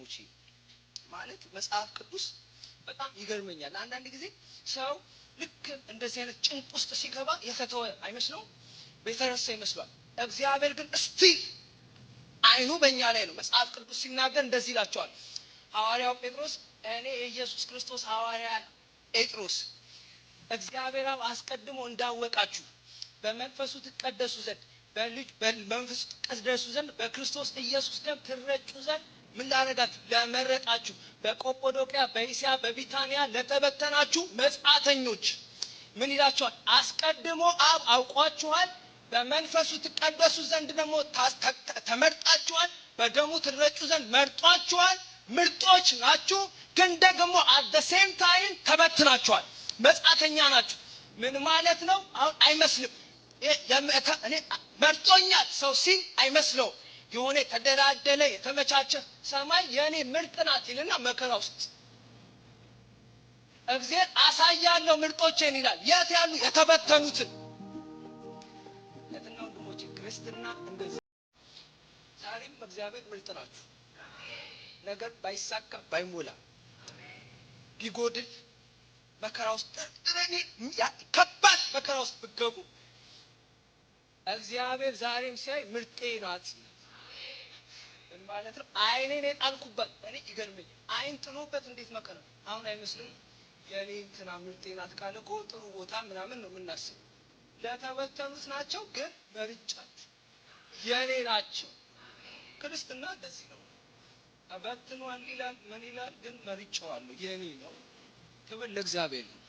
ወንድሞቼ ማለት መጽሐፍ ቅዱስ በጣም ይገርመኛል። አንዳንድ ጊዜ ሰው ልክ እንደዚህ አይነት ጭንቅ ውስጥ ሲገባ የተተወ አይመስለው በተረሳ ይመስላል። እግዚአብሔር ግን ስቲል አይኑ በእኛ ላይ ነው። መጽሐፍ ቅዱስ ሲናገር እንደዚህ ይላቸዋል ሐዋርያው ጴጥሮስ እኔ የኢየሱስ ክርስቶስ ሐዋርያ ጴጥሮስ እግዚአብሔር አስቀድሞ እንዳወቃችሁ በመንፈሱ ትቀደሱ ዘንድ በመንፈሱ ትቀደሱ ዘንድ በክርስቶስ ኢየሱስ ደም ትረጩ ዘንድ ምን ላደረጋችሁ ለመረጣችሁ በቆጶዶቅያ በእስያ በቢታንያ ለተበተናችሁ መጻተኞች ምን ይላችኋል? አስቀድሞ አብ አውቋችኋል፣ በመንፈሱ ትቀደሱ ዘንድ ደግሞ ተመርጣችኋል፣ በደሙ ትረጩ ዘንድ መርጧችኋል። ምርጦች ናችሁ፣ ግን ደግሞ at the same time ተበትናችኋል፣ መጻተኛ ናችሁ። ምን ማለት ነው? አሁን አይመስልም። እኔ መርጦኛል ሰው ሲል አይመስለው የሆነ ተደራደለ የተመቻቸ ሰማይ የኔ ምርጥ ናት ይልና መከራ ውስጥ እግዚአብሔር አሳያለሁ ምርጦቼን ይላል። የት ያሉ? የተበተኑትን። ለተናው ወንድሞቼ ክርስትና እንደዚህ ዛሬም እግዚአብሔር ምርጥ ናችሁ። ነገር ባይሳካ ባይሞላ ቢጎድል መከራ ውስጥ ከባድ መከራ ውስጥ ብትገቡ እግዚአብሔር ዛሬም ሲያይ ምርጤ ናት ማለት ነው። አይኔን የጣልኩበት እኔ ይገርመኛል። አይን ጥሎበት እንዴት መከራ አሁን አይመስልም? የኔ እንትና ምርጤ ናት ካለ እኮ ጥሩ ቦታ ምናምን ነው የምናስበው። ለተበተኑት ናቸው፣ ግን መርጫችሁ የኔ ናቸው። ክርስትና እንደዚህ ነው። ተበትኗል ይላል ምን ይላል? ግን መርጫዋለሁ የኔ ነው። ክብር ለእግዚአብሔር ነው።